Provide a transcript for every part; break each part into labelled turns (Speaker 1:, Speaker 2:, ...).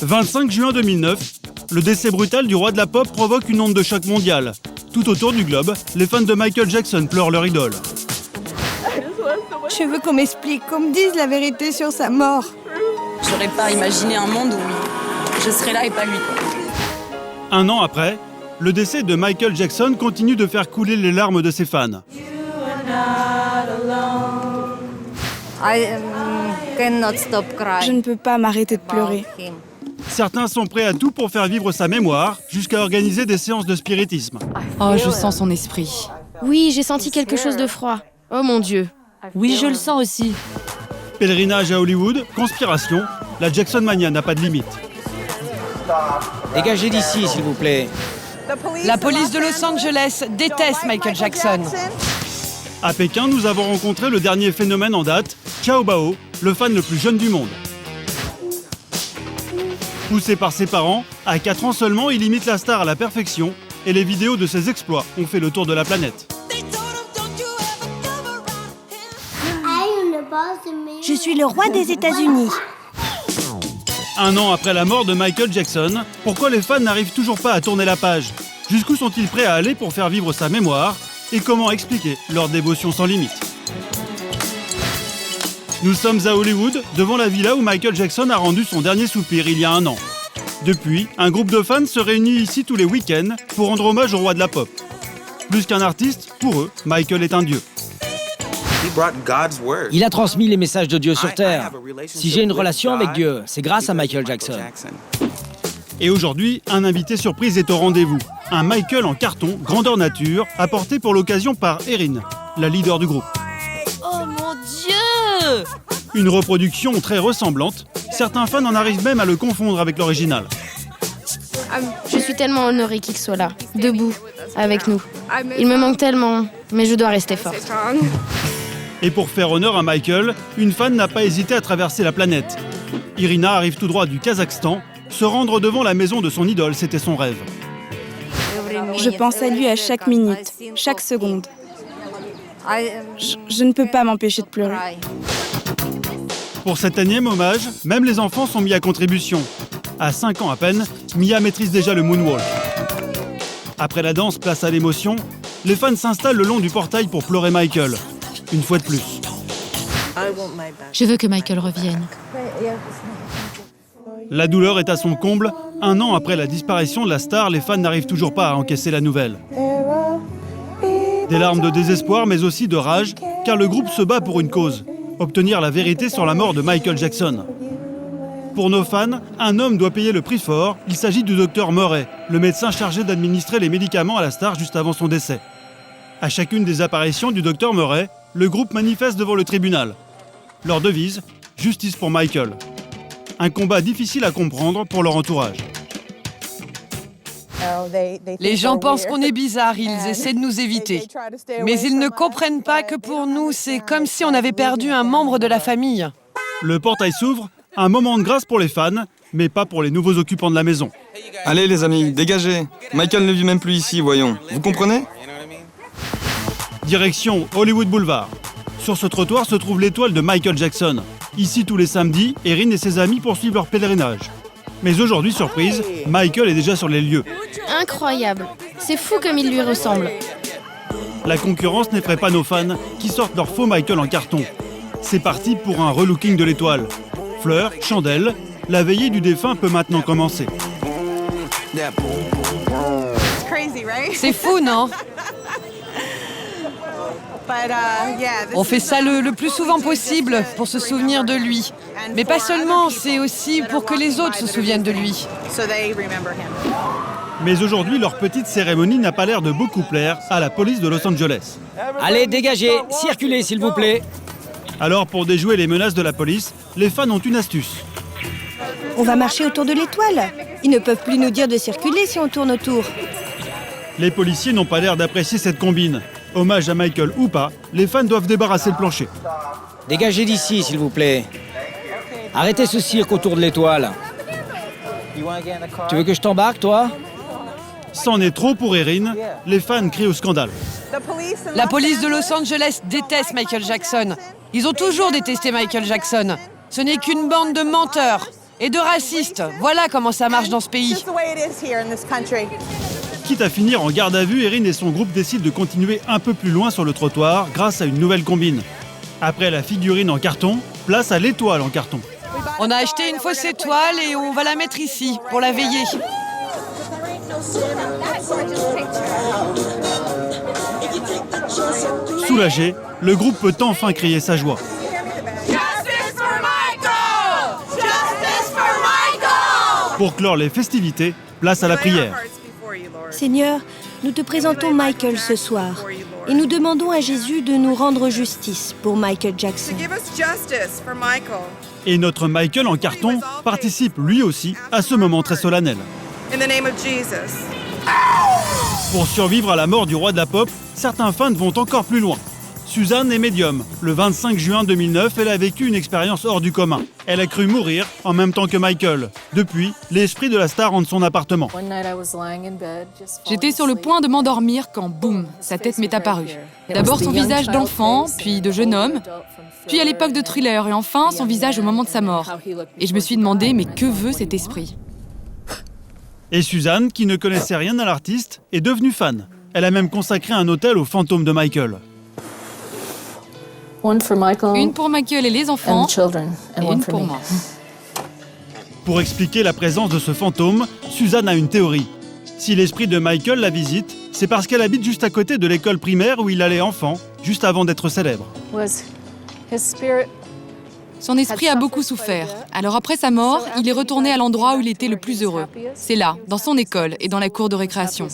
Speaker 1: 25 juin 2009, le décès brutal du roi de la pop provoque une onde de choc mondiale. Tout autour du globe, les fans de Michael Jackson pleurent leur idole.
Speaker 2: Je veux qu'on m'explique, qu'on me dise la vérité sur sa mort.
Speaker 3: J'aurais pas imaginé un monde où je serais là et pas lui.
Speaker 1: Un an après, le décès de Michael Jackson continue de faire couler les larmes de ses fans.
Speaker 2: Je ne peux pas m'arrêter de pleurer.
Speaker 1: Certains sont prêts à tout pour faire vivre sa mémoire, jusqu'à organiser des séances de spiritisme.
Speaker 4: Oh, je sens son esprit.
Speaker 5: Oui, j'ai senti quelque chose de froid. Oh mon Dieu.
Speaker 6: Oui, je le sens aussi.
Speaker 1: Pèlerinage à Hollywood, conspiration, la Jackson Mania n'a pas de limite.
Speaker 7: Dégagez d'ici, s'il vous plaît.
Speaker 8: La police de Los Angeles déteste Michael Jackson.
Speaker 1: À Pékin, nous avons rencontré le dernier phénomène en date, Xiao Bao, le fan le plus jeune du monde. Poussé par ses parents, à 4 ans seulement, il imite la star à la perfection et les vidéos de ses exploits ont fait le tour de la planète.
Speaker 2: Je suis le roi des États-Unis.
Speaker 1: Un an après la mort de Michael Jackson, pourquoi les fans n'arrivent toujours pas à tourner la page? Jusqu'où sont-ils prêts à aller pour faire vivre sa mémoire? Et comment expliquer leur dévotion sans limite? Nous sommes à Hollywood, devant la villa où Michael Jackson a rendu son dernier soupir il y a un an. Depuis, un groupe de fans se réunit ici tous les week-ends pour rendre hommage au roi de la pop. Plus qu'un artiste, pour eux, Michael est un dieu.
Speaker 7: Il a transmis les messages de Dieu sur Terre. Si j'ai une relation avec Dieu, c'est grâce à Michael Jackson.
Speaker 1: Et aujourd'hui, un invité surprise est au rendez-vous. Un Michael en carton, grandeur nature, apporté pour l'occasion par Erin, la leader du groupe.
Speaker 6: Oh mon Dieu!
Speaker 1: Une reproduction très ressemblante. Certains fans en arrivent même à le confondre avec l'original.
Speaker 5: Je suis tellement honorée qu'il soit là, debout, avec nous. Il me manque tellement, mais je dois rester forte.
Speaker 1: Et pour faire honneur à Michael, une fan n'a pas hésité à traverser la planète. Irina arrive tout droit du Kazakhstan. Se rendre devant la maison de son idole, c'était son rêve.
Speaker 2: Je pense à lui à chaque minute, chaque seconde. Je ne peux pas m'empêcher de pleurer.
Speaker 1: Pour cet énième hommage, même les enfants sont mis à contribution. À 5 ans à peine, Mia maîtrise déjà le moonwalk. Après la danse, place à l'émotion, les fans s'installent le long du portail pour pleurer Michael. Une fois de plus.
Speaker 6: Je veux que Michael revienne.
Speaker 1: La douleur est à son comble. Un an après la disparition de la star, les fans n'arrivent toujours pas à encaisser la nouvelle. Des larmes de désespoir, mais aussi de rage, car le groupe se bat pour une cause, obtenir la vérité sur la mort de Michael Jackson. Pour nos fans, un homme doit payer le prix fort. Il s'agit du docteur Murray, le médecin chargé d'administrer les médicaments à la star juste avant son décès. À chacune des apparitions du docteur Murray, le groupe manifeste devant le tribunal. Leur devise, justice pour Michael. Un combat difficile à comprendre pour leur entourage.
Speaker 8: Les gens pensent qu'on est bizarre, ils essaient de nous éviter. Mais ils ne comprennent pas que pour nous, c'est comme si on avait perdu un membre de la famille.
Speaker 1: Le portail s'ouvre, un moment de grâce pour les fans, mais pas pour les nouveaux occupants de la maison.
Speaker 9: Allez les amis, dégagez. Michael ne vit même plus ici, voyons. Vous comprenez?
Speaker 1: Direction Hollywood Boulevard. Sur ce trottoir se trouve l'étoile de Michael Jackson. Ici, tous les samedis, Erin et ses amis poursuivent leur pèlerinage. Mais aujourd'hui, surprise, Michael est déjà sur les lieux.
Speaker 5: Incroyable. C'est fou comme il lui ressemble.
Speaker 1: La concurrence n'effraie pas nos fans, qui sortent leur faux Michael en carton. C'est parti pour un relooking de l'étoile. Fleurs, chandelles, la veillée du défunt peut maintenant commencer.
Speaker 8: C'est fou, non? On fait ça le plus souvent possible pour se souvenir de lui. Mais pas seulement, c'est aussi pour que les autres se souviennent de lui.
Speaker 1: Mais aujourd'hui, leur petite cérémonie n'a pas l'air de beaucoup plaire à la police de Los Angeles.
Speaker 7: Allez, dégagez, circulez, s'il vous plaît.
Speaker 1: Alors, pour déjouer les menaces de la police, les fans ont une astuce.
Speaker 2: On va marcher autour de l'étoile. Ils ne peuvent plus nous dire de circuler si on tourne autour.
Speaker 1: Les policiers n'ont pas l'air d'apprécier cette combine. Hommage à Michael ou pas, les fans doivent débarrasser le plancher.
Speaker 7: Dégagez d'ici, s'il vous plaît. Arrêtez ce cirque autour de l'étoile. Tu veux que je t'embarque, toi?
Speaker 1: C'en est trop pour Erin, les fans crient au scandale.
Speaker 8: La police de Los Angeles déteste Michael Jackson. Ils ont toujours détesté Michael Jackson. Ce n'est qu'une bande de menteurs. Et de racistes. Voilà comment ça marche dans ce pays.
Speaker 1: Quitte à finir en garde à vue, Erin et son groupe décident de continuer un peu plus loin sur le trottoir grâce à une nouvelle combine. Après la figurine en carton, place à l'étoile en carton.
Speaker 8: On a acheté une fausse étoile et on va la mettre ici pour la veiller.
Speaker 1: Soulagé, le groupe peut enfin crier sa joie. Pour clore les festivités, place à la prière.
Speaker 2: Seigneur, nous te présentons Michael ce soir et nous demandons à Jésus de nous rendre justice pour Michael Jackson.
Speaker 1: Et notre Michael en carton participe lui aussi à ce moment très solennel. Pour survivre à la mort du roi de la pop, certains fans vont encore plus loin. Suzanne est médium. Le 25 juin 2009, elle a vécu une expérience hors du commun. Elle a cru mourir en même temps que Michael. Depuis, l'esprit de la star hante son appartement.
Speaker 4: J'étais sur le point de m'endormir quand, boum, sa tête m'est apparue. D'abord son visage d'enfant, puis de jeune homme, puis à l'époque de Thriller, et enfin son visage au moment de sa mort. Et je me suis demandé, mais que veut cet esprit ?
Speaker 1: Et Suzanne, qui ne connaissait rien à l'artiste, est devenue fan. Elle a même consacré un hôtel au fantôme de Michael.
Speaker 4: Une pour Michael et les enfants, et une pour moi.
Speaker 1: Pour expliquer la présence de ce fantôme, Suzanne a une théorie. Si l'esprit de Michael la visite, c'est parce qu'elle habite juste à côté de l'école primaire où il allait enfant, juste avant d'être célèbre.
Speaker 4: Son esprit a beaucoup souffert. Alors après sa mort, il est retourné à l'endroit où il était le plus heureux. C'est là, dans son école et dans la cour de récréation.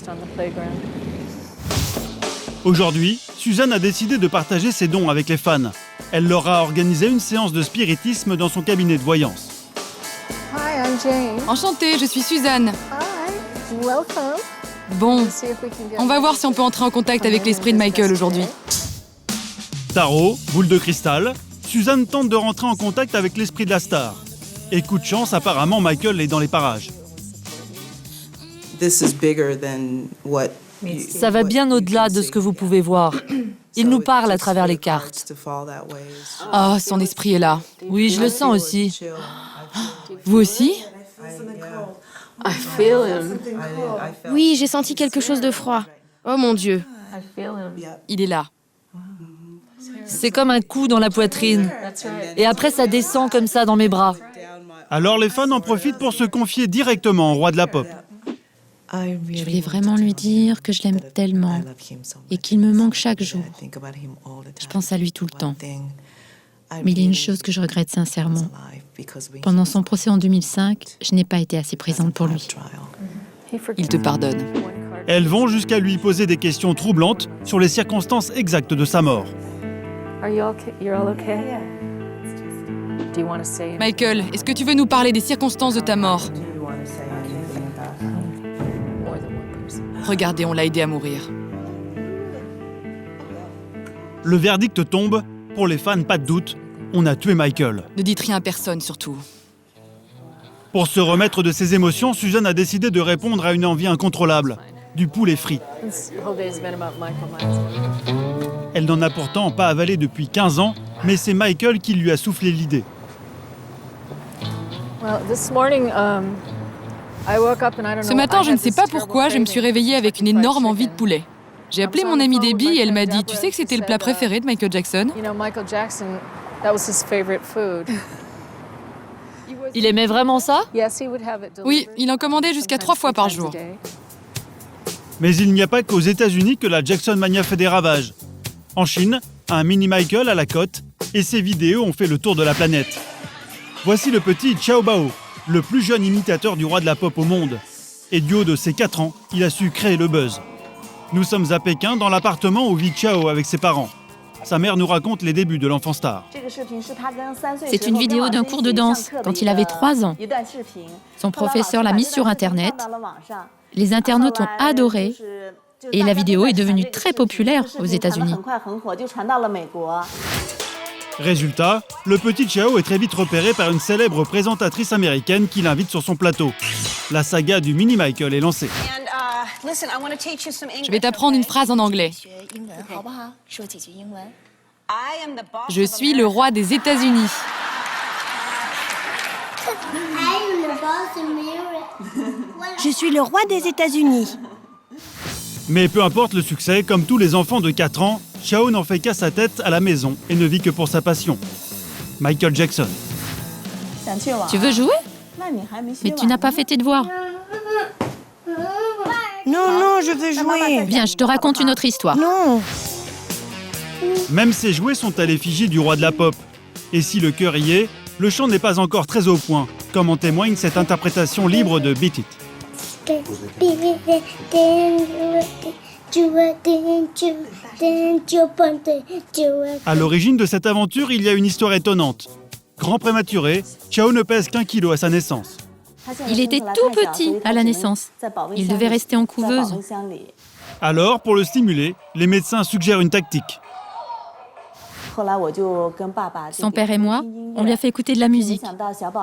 Speaker 1: Aujourd'hui, Suzanne a décidé de partager ses dons avec les fans. Elle leur a organisé une séance de spiritisme dans son cabinet de voyance.
Speaker 4: Enchantée, je suis Suzanne. Bon, on va voir si on peut entrer en contact avec l'esprit de Michael aujourd'hui.
Speaker 1: Tarot, boule de cristal, Suzanne tente de rentrer en contact avec l'esprit de la star. Et coup de chance, apparemment Michael est dans les parages.
Speaker 10: Ça va bien au-delà de ce que vous pouvez voir. Il nous parle à travers les cartes.
Speaker 4: Oh, son esprit est là.
Speaker 10: Oui, je le sens aussi.
Speaker 4: Vous aussi ?
Speaker 5: Oui, j'ai senti quelque chose de froid. Oh mon Dieu.
Speaker 4: Il est là.
Speaker 10: C'est comme un coup dans la poitrine. Et après, ça descend comme ça dans mes bras.
Speaker 1: Alors les fans en profitent pour se confier directement au roi de la pop.
Speaker 6: Je voulais vraiment lui dire que je l'aime tellement et qu'il me manque chaque jour. Je pense à lui tout le temps. Mais il y a une chose que je regrette sincèrement. Pendant son procès en 2005, je n'ai pas été assez présente pour lui.
Speaker 4: Il te pardonne.
Speaker 1: Elles vont jusqu'à lui poser des questions troublantes sur les circonstances exactes de sa mort.
Speaker 4: Michael, est-ce que tu veux nous parler des circonstances de ta mort ? Regardez, on l'a aidé à mourir.
Speaker 1: Le verdict tombe. Pour les fans, pas de doute, on a tué Michael.
Speaker 4: Ne dites rien à personne, surtout.
Speaker 1: Pour se remettre de ses émotions, Suzanne a décidé de répondre à une envie incontrôlable, du poulet frit. Elle n'en a pourtant pas avalé depuis 15 ans, mais c'est Michael qui lui a soufflé l'idée.
Speaker 4: Ce matin, je ne sais pas pourquoi, je me suis réveillée avec une énorme envie de poulet. J'ai appelé mon amie Debbie et elle m'a dit « Tu sais que c'était le plat préféré de Michael Jackson ?»
Speaker 10: Il aimait vraiment ça ?
Speaker 4: Oui, il en commandait jusqu'à 3 fois par jour.
Speaker 1: Mais il n'y a pas qu'aux États-Unis que la Jackson Mania fait des ravages. En Chine, un mini Michael à la côte et ses vidéos ont fait le tour de la planète. Voici le petit Xiao Bao, le plus jeune imitateur du roi de la pop au monde. Et du haut de ses 4 ans, il a su créer le buzz. Nous sommes à Pékin, dans l'appartement où vit Xiao avec ses parents. Sa mère nous raconte les débuts de l'enfant star.
Speaker 6: C'est une vidéo d'un cours de danse quand il avait 3 ans. Son professeur l'a mise sur Internet. Les internautes ont adoré et la vidéo est devenue très populaire aux États-Unis.
Speaker 1: Résultat, le petit Xiao est très vite repéré par une célèbre présentatrice américaine qui l'invite sur son plateau. La saga du mini Michael est lancée.
Speaker 4: Je vais t'apprendre une phrase en anglais. Je suis le roi des États-Unis.
Speaker 2: Je suis le roi des États-Unis.
Speaker 1: Mais peu importe le succès, comme tous les enfants de 4 ans, Chao n'en fait qu'à sa tête à la maison et ne vit que pour sa passion, Michael Jackson.
Speaker 6: Tu veux jouer? Mais tu n'as pas fait tes devoirs.
Speaker 2: Non, je veux jouer.
Speaker 6: Viens, je te raconte une autre histoire.
Speaker 2: Non.
Speaker 1: Même ses jouets sont à l'effigie du roi de la pop. Et si le cœur y est, le chant n'est pas encore très au point, comme en témoigne cette interprétation libre de Beat It. À l'origine de cette aventure, il y a une histoire étonnante. Grand prématuré, Chao ne pèse qu'1 kilo à sa naissance.
Speaker 6: Il était tout petit à la naissance. Il devait rester en couveuse.
Speaker 1: Alors, pour le stimuler, les médecins suggèrent une tactique.
Speaker 6: Son père et moi, on lui a fait écouter de la musique.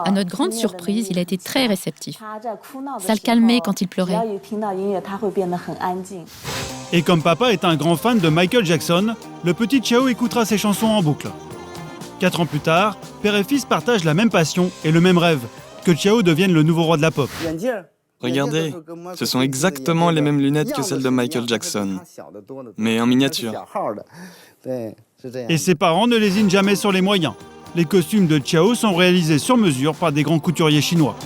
Speaker 6: À notre grande surprise, il a été très réceptif. Ça le calmait quand il pleurait.
Speaker 1: Et comme papa est un grand fan de Michael Jackson, le petit Chao écoutera ses chansons en boucle. 4 ans plus tard, père et fils partagent la même passion et le même rêve, que Chao devienne le nouveau roi de la pop.
Speaker 9: Regardez, ce sont exactement les mêmes lunettes que celles de Michael Jackson, mais en miniature.
Speaker 1: Et ses parents ne lésinent jamais sur les moyens. Les costumes de Chao sont réalisés sur mesure par des grands couturiers chinois.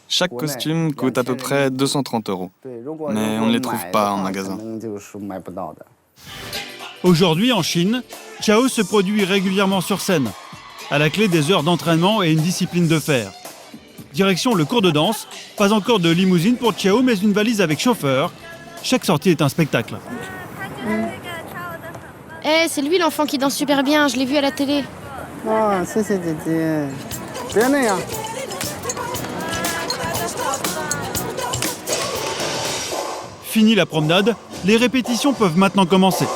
Speaker 9: Chaque costume coûte à peu près 230 €, mais on ne les trouve pas en magasin.
Speaker 1: Aujourd'hui, en Chine, Chao se produit régulièrement sur scène, à la clé des heures d'entraînement et une discipline de fer. Direction le cours de danse, pas encore de limousine pour Chao, mais une valise avec chauffeur. Chaque sortie est un spectacle.
Speaker 5: Eh, c'est lui l'enfant qui danse super bien, je l'ai vu à la télé.
Speaker 1: Fini la promenade, les répétitions peuvent maintenant commencer.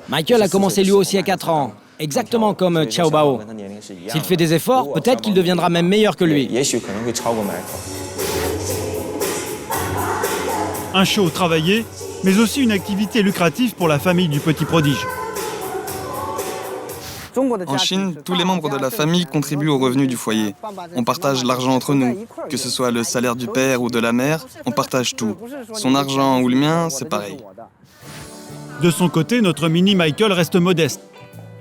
Speaker 7: Michael a commencé lui aussi à 4 ans, exactement comme Xiao Bao. S'il fait des efforts, peut-être qu'il deviendra même meilleur que lui.
Speaker 1: Un show travaillé, mais aussi une activité lucrative pour la famille du petit prodige.
Speaker 9: En Chine, tous les membres de la famille contribuent aux revenus du foyer. On partage l'argent entre nous. Que ce soit le salaire du père ou de la mère, on partage tout. Son argent ou le mien, c'est pareil.
Speaker 1: De son côté, notre mini Michael reste modeste.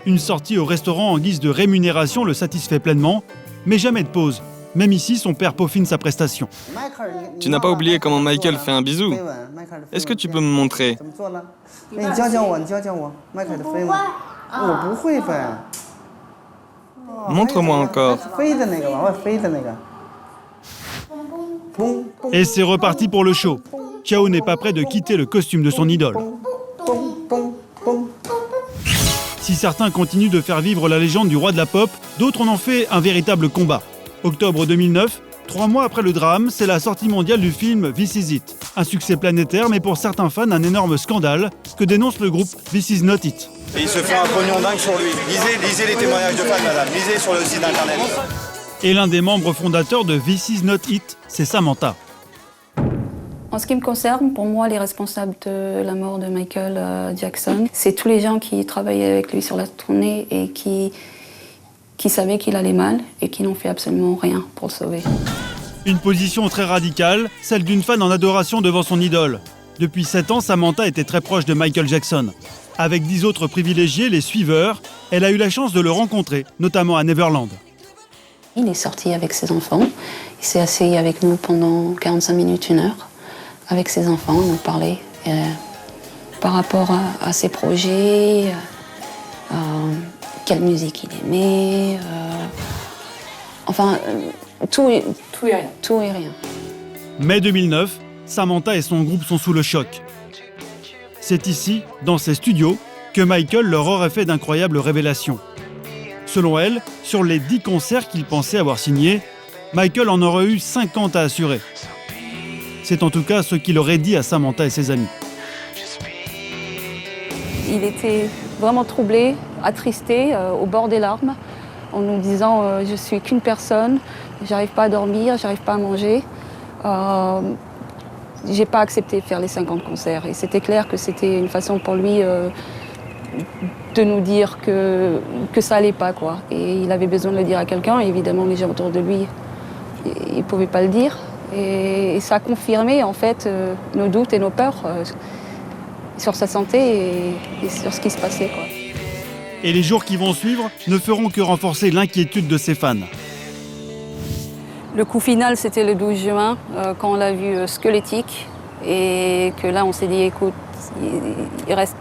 Speaker 1: Une sortie au restaurant en guise de rémunération le satisfait pleinement, mais jamais de pause. Même ici, son père peaufine sa prestation.
Speaker 9: Tu n'as pas oublié comment Michael fait un bisou? Est-ce que tu peux me montrer? Montre-moi encore.
Speaker 1: Et c'est reparti pour le show. Chao n'est pas prêt de quitter le costume de son idole. Si certains continuent de faire vivre la légende du roi de la pop, d'autres en ont fait un véritable combat. Octobre 2009, 3 mois après le drame, c'est la sortie mondiale du film This Is It. Un succès planétaire, mais pour certains fans, un énorme scandale que dénonce le groupe This Is Not It.
Speaker 11: Et il se fait un pognon dingue sur lui. Lisez les témoignages de fans, madame. Lisez sur le site internet.
Speaker 1: Et l'un des membres fondateurs de This Is Not It, c'est Samantha.
Speaker 3: En ce qui me concerne, pour moi, les responsables de la mort de Michael Jackson, c'est tous les gens qui travaillaient avec lui sur la tournée et qui savaient qu'il allait mal et qui n'ont fait absolument rien pour le sauver.
Speaker 1: Une position très radicale, celle d'une fan en adoration devant son idole. Depuis 7 ans, Samantha était très proche de Michael Jackson. Avec 10 autres privilégiés, les suiveurs, elle a eu la chance de le rencontrer, notamment à Neverland.
Speaker 3: Il est sorti avec ses enfants, il s'est assis avec nous pendant 45 minutes, 1 heure. Avec ses enfants, on parlait par rapport à ses projets, quelle musique il aimait, tout et rien.
Speaker 1: Mai 2009, Samantha et son groupe sont sous le choc. C'est ici, dans ses studios, que Michael leur aurait fait d'incroyables révélations. Selon elle, sur les 10 concerts qu'il pensait avoir signés, Michael en aurait eu 50 à assurer. C'est en tout cas ce qu'il aurait dit à Samantha et ses amis.
Speaker 3: Il était vraiment troublé, attristé, au bord des larmes, en nous disant je suis qu'une personne, j'arrive pas à dormir, j'arrive pas à manger. J'ai pas accepté de faire les 50 concerts. Et c'était clair que c'était une façon pour lui de de nous dire que ça allait pas, quoi. Et il avait besoin de le dire à quelqu'un. Évidemment, les gens autour de lui, ils ne pouvaient pas le dire. Et ça a confirmé, en fait, nos doutes et nos peurs sur sa santé et sur ce qui se passait, quoi.
Speaker 1: Et les jours qui vont suivre ne feront que renforcer l'inquiétude de ses fans.
Speaker 3: Le coup final, c'était le 12 juin, quand on l'a vu squelettique. Et que là, on s'est dit, écoute, il reste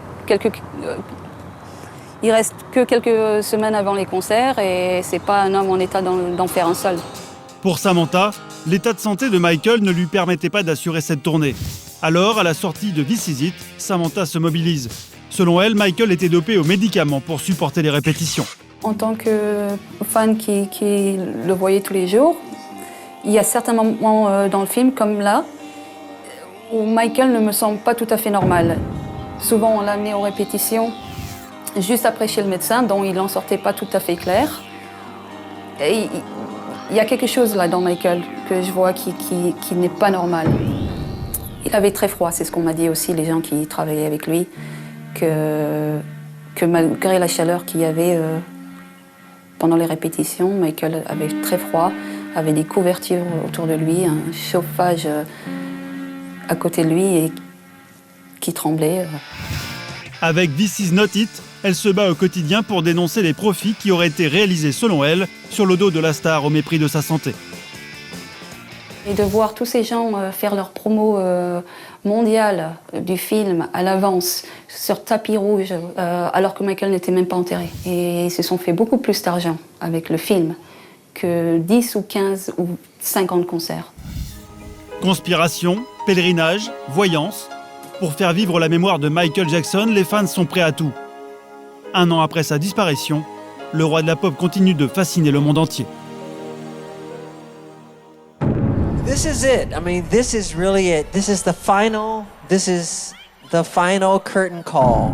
Speaker 3: que quelques semaines avant les concerts et c'est pas un homme en état d'en faire un seul.
Speaker 1: Pour Samantha, l'état de santé de Michael ne lui permettait pas d'assurer cette tournée. Alors, à la sortie de This Is It, Samantha se mobilise. Selon elle, Michael était dopé aux médicaments pour supporter les répétitions.
Speaker 3: En tant que fan qui le voyait tous les jours, il y a certains moments dans le film, comme là, où Michael ne me semble pas tout à fait normal. Souvent, on l'a amené aux répétitions juste après chez le médecin, dont il n'en sortait pas tout à fait clair. Et il y a quelque chose là dans Michael que je vois qui n'est pas normal. Il avait très froid, c'est ce qu'on m'a dit aussi, les gens qui travaillaient avec lui, que malgré la chaleur qu'il y avait pendant les répétitions, Michael avait très froid, avait des couvertures autour de lui, un chauffage à côté de lui et qui tremblait.
Speaker 1: Avec This Is Not It, elle se bat au quotidien pour dénoncer les profits qui auraient été réalisés, selon elle, sur le dos de la star au mépris de sa santé.
Speaker 3: Et de voir tous ces gens faire leur promo mondiale du film à l'avance, sur tapis rouge, alors que Michael n'était même pas enterré. Et ils se sont fait beaucoup plus d'argent avec le film que 10 ou 15 ou 50 concerts.
Speaker 1: Conspiration, pèlerinage, voyance. Pour faire vivre la mémoire de Michael Jackson, les fans sont prêts à tout. 1 an après sa disparition, le roi de la pop continue de fasciner le monde entier.
Speaker 12: This is it. I mean, this is really it. This is the final curtain call.